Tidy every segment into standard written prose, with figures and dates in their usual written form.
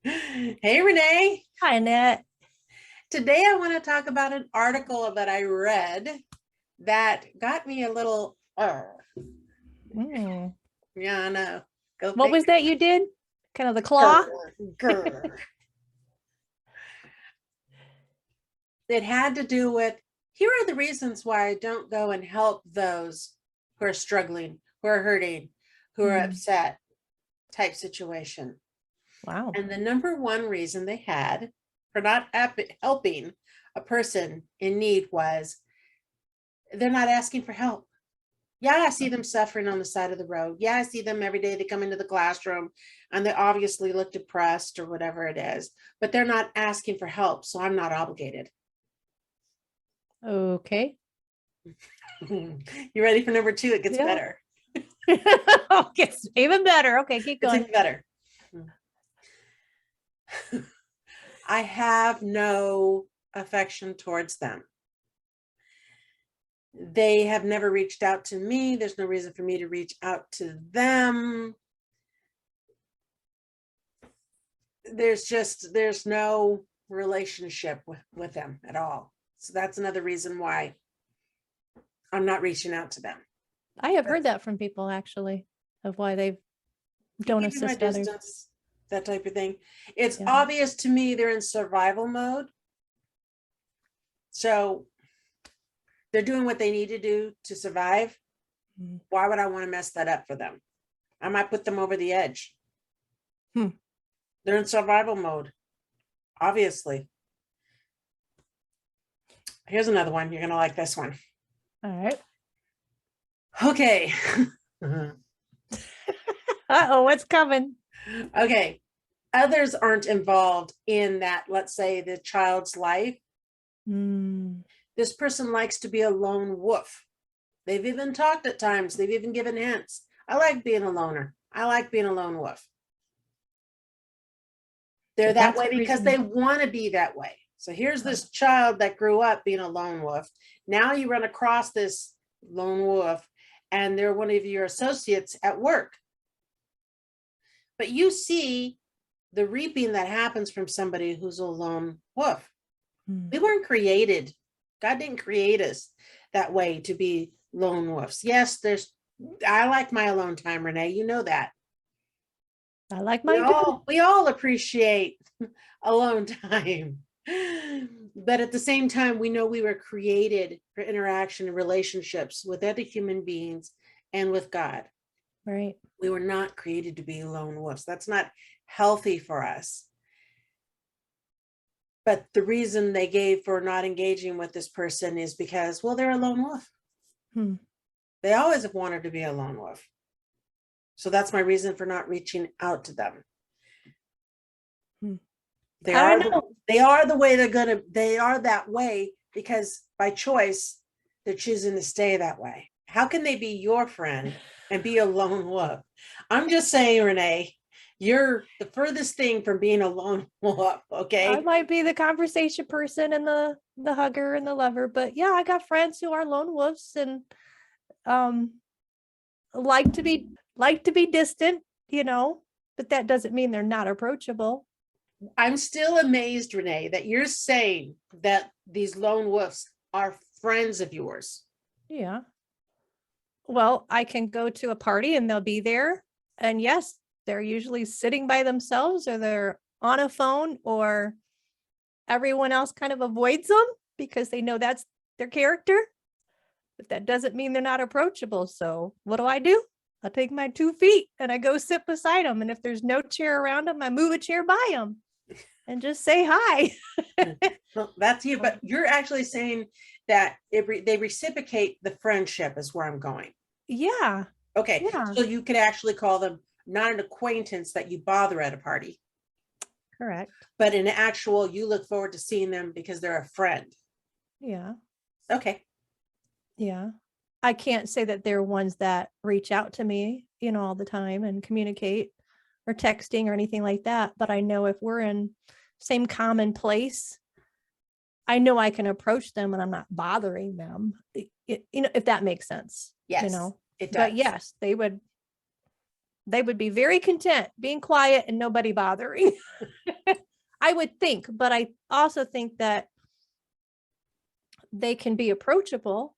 Hey, Renee. Hi, Annette. Today I want to talk about an article that I read that got me a little, Mm. yeah, I know. Go What was figure. that you did? Kind of the claw? Grr, grr. It had to do with here are the reasons why I don't go and help those who are struggling, who are hurting, who are Mm. upset type situation. Wow. And the number one reason they had for not helping a person in need was they're not asking for help. Yeah, I see them suffering on the side of the road. Yeah, I see them every day. They come into the classroom and they obviously look depressed or whatever it is, but they're not asking for help. So I'm not obligated. Okay. You ready for number two? It gets Yeah. better. Okay, even better. Okay, keep It's going. even better. I have no affection towards them. They have never reached out to me. There's no reason for me to reach out to them. There's no relationship with them at all. So that's another reason why I'm not reaching out to them. I have heard That's that from people actually of why they don't keeping my assist others. distance, that type of thing. It's Yeah. obvious to me they're in survival mode. So they're doing what they need to do to survive. Mm. Why would I want to mess that up for them? I might put them over the edge. Hmm. They're in survival mode, obviously. Here's another one. You're going to like this one. All right. Okay. Uh-oh, what's coming? Okay. Others aren't involved in that, let's say, the child's life. Mm. This person likes to be a lone wolf. They've even talked at times, they've even given hints. I like being a loner. I like being a lone wolf. So They're that that's way the because reason. they want to be that way. So here's this child that grew up being a lone wolf. Now you run across this lone wolf and they're one of your associates at work. But you see the reaping that happens from somebody who's a lone wolf. Mm. We weren't created. God didn't create us that way to be lone wolves. Yes, I like my alone time, Renee. You know that. I like We mine too. all we all appreciate alone time. But at the same time, we know we were created for interaction and relationships with other human beings and with God. Right. We were not created to be lone wolves. That's not healthy for us. But the reason they gave for not engaging with this person is because, well, they're a lone wolf. Hmm. They always have wanted to be a lone wolf. So that's my reason for not reaching out to them. Hmm. They I are don't know. they are the way they are that way because by choice they're choosing to stay that way. How can they be your friend and be a lone wolf? I'm just saying, Renee, you're the furthest thing from being a lone wolf, I okay? might be the conversation person and the hugger and the lover, but yeah, I got friends who are lone wolves and um like to be distant, but that doesn't mean they're not approachable. I'm still amazed, Renee, that you're saying that these lone wolves are friends of yours. Yeah. Well, I can go to a party and they'll be there. And yes, they're usually sitting by themselves or they're on a phone or everyone else kind of avoids them because they know that's their character. But that doesn't mean they're not approachable. So what do? I take my 2 feet and I go sit beside them. And if there's no chair around them, I move a chair by them and just say hi. Well, that's you, but you're actually saying that they reciprocate the friendship is where I'm going. Yeah. Okay, Yeah. so you could actually call them not an acquaintance that you bother at a party, Correct. but in actual, you look forward to seeing them because they're a friend. Yeah. Okay. Yeah. I can't say that they're ones that reach out to me, all the time and communicate or texting or anything like that. But I know if we're in same common place, I know I can approach them and I'm not bothering them. If that makes sense, Yes, it But does. yes, they would They would be very content being quiet and nobody bothering. I would think, but I also think that they can be approachable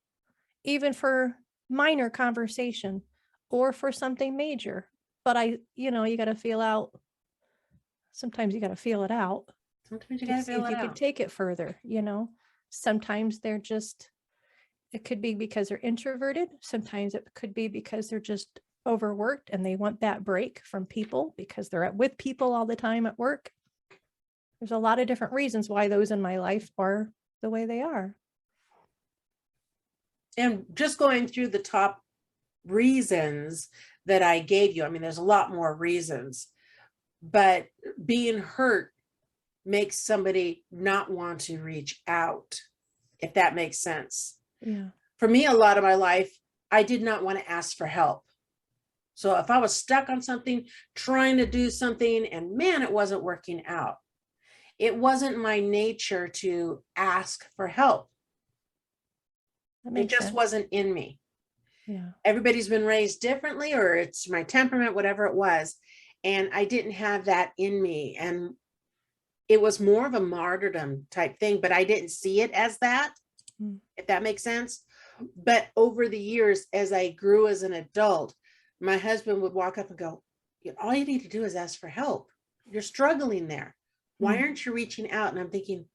even for minor conversation or for something major. But you got to feel out. Sometimes you got to feel it out Sometimes you to gotta see feel if it you can out. take it further. Sometimes it could be because they're introverted. Sometimes it could be because they're just overworked and they want that break from people because they're with people all the time at work. There's a lot of different reasons why those in my life are the way they are. And just going through the top reasons that I gave you, I mean, there's a lot more reasons, but being hurt makes somebody not want to reach out, if that makes sense. Yeah. For me, a lot of my life, I did not want to ask for help. So if I was stuck on something, trying to do something, and man, it wasn't working out, it wasn't my nature to ask for help. That It makes just sense. wasn't in me. Yeah. Everybody's been raised differently, or it's my temperament, whatever it was. And I didn't have that in me. And it was more of a martyrdom type thing, but I didn't see it as that, if that makes sense. But over the years, as I grew as an adult, my husband would walk up and go, all you need to do is ask for help. You're struggling there. Why aren't you reaching out? And I'm thinking,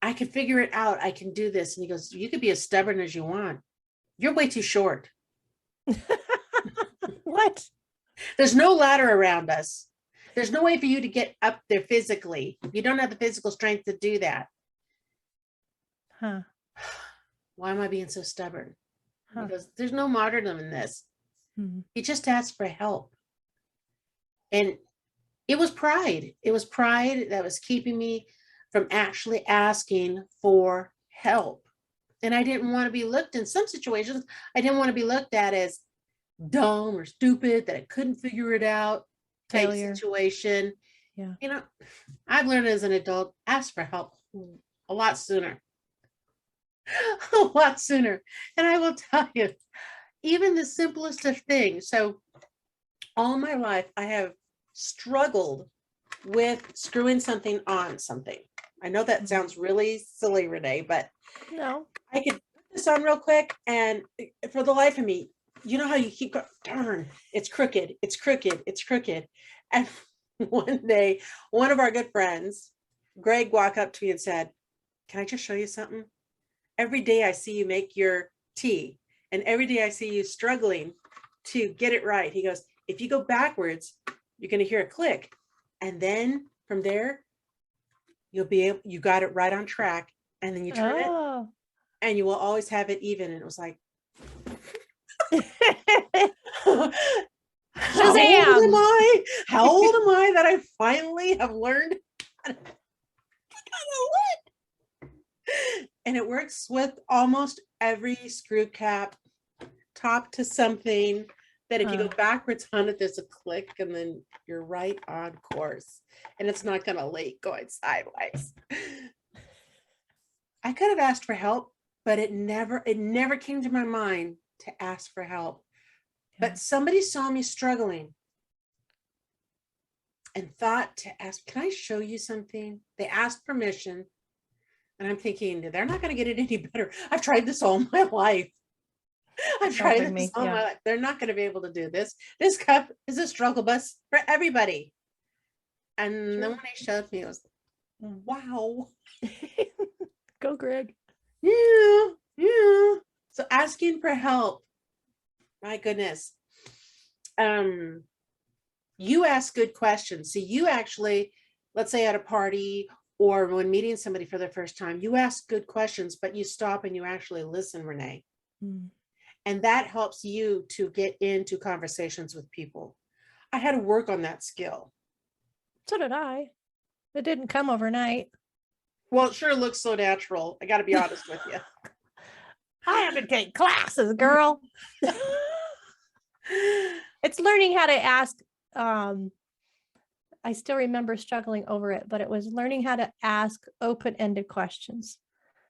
I can figure it out. I can do this. And he goes, you could be as stubborn as you want. You're way too short. What? There's no ladder around us. There's no way for you to get up there physically. You don't have the physical strength to do that. Huh. Why am I being so stubborn? Huh. Because there's no martyrdom in this. Hmm. He just asked for help. And it was pride. It was pride that was keeping me from actually asking for help. And I didn't want to be looked, in some situations, I didn't want to be looked at as dumb or stupid, that I couldn't figure it out type Failure. situation. Yeah. I've learned as an adult, ask for help a lot sooner. A lot sooner. And I will tell you, even the simplest of things. So all my life, I have struggled with screwing something on something. I know that sounds really silly, Renee, but No. I could put this on real quick, and for the life of me, you know how you keep going, darn, it's crooked, it's crooked, it's crooked. And one day, one of our good friends, Greg, walked up to me and said, can I just show you something? Every day I see you make your tea, and every day I see you struggling to get it right. He goes, if you go backwards, you're going to hear a click. And then from there, you'll be able, you got it right on track. And then you turn it and you will always have it even. And it was like, how old am I? How old am I that I finally have learned? And it works with almost every screw cap, top to something, that if you go backwards on it, there's a click and then you're right on course. And it's not going to leak going sideways. I could have asked for help, but it never came to my mind to ask for help. Yeah. But somebody saw me struggling and thought to ask, can I show you something? They asked permission. And I'm thinking, they're not going to get it any better. I've tried this all my life. I've tried this all my life. They're not going to be able to do this. This cup is a struggle bus for everybody. And then when they showed me, it was, wow. Go, Greg. Yeah, yeah. So asking for help, my goodness. You ask good questions. So you actually, let's say at a party or when meeting somebody for the first time, you ask good questions, but you stop and you actually listen, Renee. And that helps you to get into conversations with people. I had to work on that skill. So did I. It didn't come overnight. Well, it sure looks so natural. I got to be honest with you. I have to take classes, girl. It's learning how to ask. I still remember struggling over it, but it was learning how to ask open-ended questions.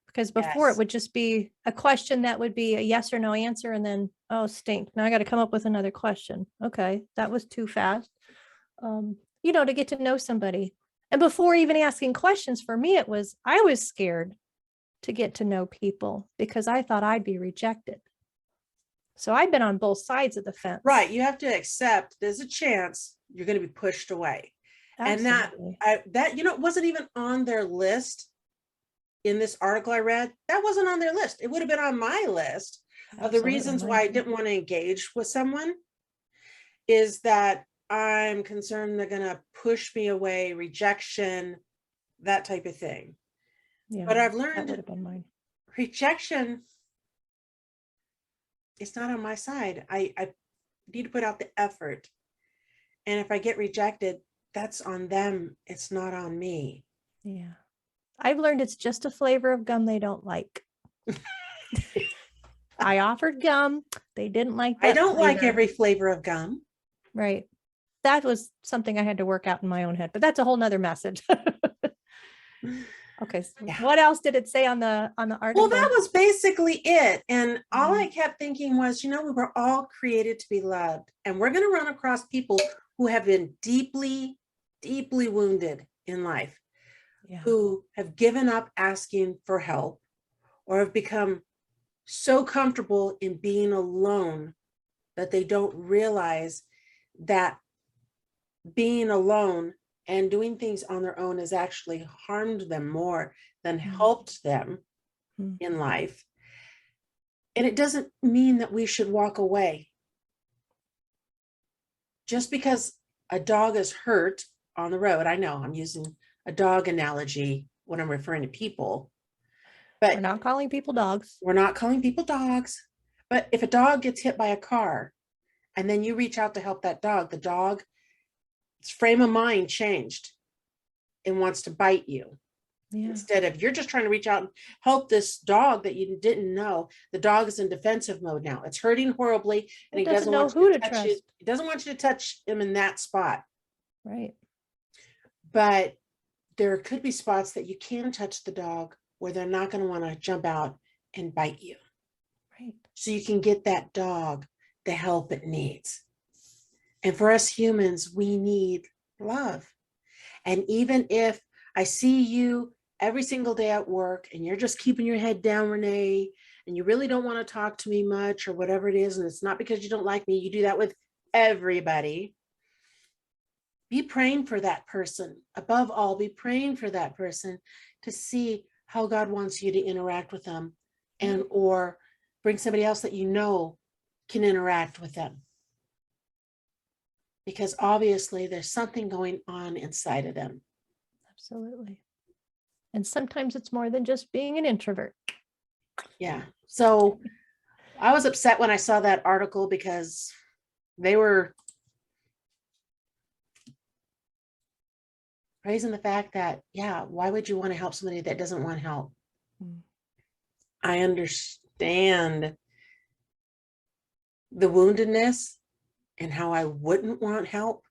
Because before it would just be a question that would be a yes or no answer and then Oh, stink. Now I got to come up with another question. Okay, that was too fast. To get to know somebody. And before even asking questions, for me, I was scared to get to know people because I thought I'd be rejected. So I've been on both sides of the fence. Right. You have to accept there's a chance you're going to be pushed away. Absolutely. And that it wasn't even on their list in this article I read. That wasn't on their list. It would have been on my list of the Absolutely, reasons mine why I too. didn't want to engage with someone is that I'm concerned they're going to push me away, rejection, that type of thing. Yeah, But I've that would learned have been mine. rejection is not on my side. I need to put out the effort. And if I get rejected, that's on them. It's not on me. Yeah. I've learned it's just a flavor of gum they don't like. I offered gum. They didn't like that. I don't like flavor. every flavor of gum. Right. That was something I had to work out in my own head, but that's a whole nother message. Okay. So Yeah. what else did it say on the article? Well, that was basically it. And all Mhm. I kept thinking was, we were all created to be loved. And we're going to run across people who have been deeply, deeply wounded in life, Yeah. who have given up asking for help or have become so comfortable in being alone that they don't realize that being alone and doing things on their own has actually harmed them more than helped them in life. And it doesn't mean that we should walk away. Just because a dog is hurt on the road, I know I'm using a dog analogy when I'm referring to people, but We're not calling people dogs. we're not calling people dogs. But if a dog gets hit by a car and then you reach out to help that dog, the dog's frame of mind changed and wants to bite you. Yeah. Instead of you're just trying to reach out and help this dog that you didn't know. The dog is in defensive mode now. It's hurting horribly, and It he doesn't know want who you to to touch trust. you. He doesn't want you to touch him in that spot. Right. But there could be spots that you can touch the dog where they're not going to want to jump out and bite you. Right. So you can get that dog the help it needs. And for us humans, we need love. And even if I see you every single day at work and you're just keeping your head down, Renee, and you really don't want to talk to me much or whatever it is, and it's not because you don't like me, you do that with everybody. Be praying for that person. Above all, be praying for that person to see how God wants you to interact with them and or bring somebody else that can interact with them. Because obviously there's something going on inside of them. Absolutely. And sometimes it's more than just being an introvert. Yeah. So I was upset when I saw that article because they were praising the fact that, why would you want to help somebody that doesn't want help? I understand the woundedness and how I wouldn't want help.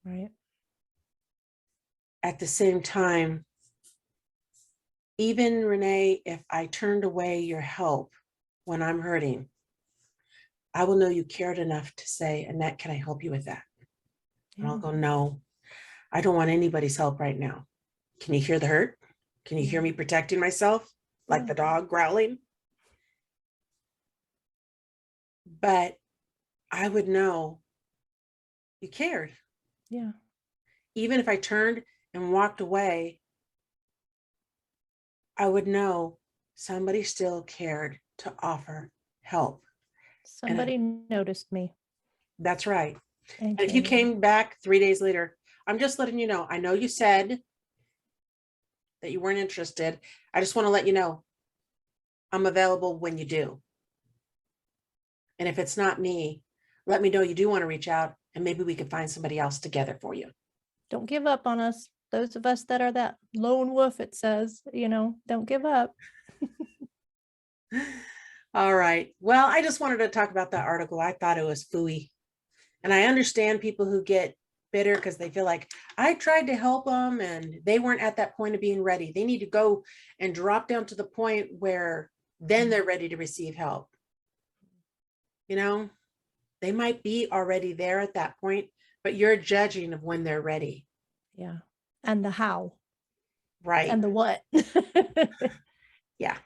Right. At the same time, even Renee, if I turned away your help when I'm hurting, I will know you cared enough to say, Annette, can I help you with that? And I'll go, no, I don't want anybody's help right now. Can you hear the hurt? Can you hear me protecting myself like the dog growling? But I would know you cared. Yeah. Even if I turned and walked away, I would know somebody still cared to offer help. Somebody noticed me. That's right. And if you came back 3 days later, I'm just letting you know, I know you said that you weren't interested. I just want to let you know I'm available when you do. And if it's not me, let me know you do want to reach out and maybe we can find somebody else together for you. Don't give up on us. Those of us that are that lone wolf, it says, don't give up. All right. Well, I just wanted to talk about that article. I thought it was phooey. And I understand people who get bitter because they feel like I tried to help them and they weren't at that point of being ready. They need to go and drop down to the point where then they're ready to receive help. you know, they might be already there at that point, but you're judging of when they're ready. Yeah. And the how Right. and the what. Yeah.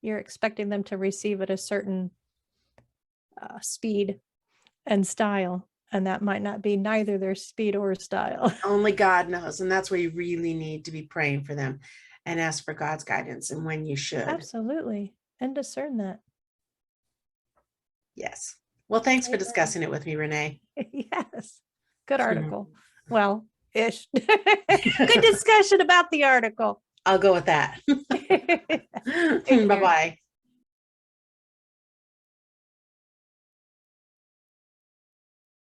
You're expecting them to receive at a certain speed and style, and that might not be neither their speed or style. Only God knows. And that's where you really need to be praying for them and ask for God's guidance and when you should. Absolutely. And discern that. Yes. Well, thanks for Amen. discussing it with me, Renee. Yes. Good article. Well, ish. Good discussion about the article. I'll go with that. Take care. Bye-bye.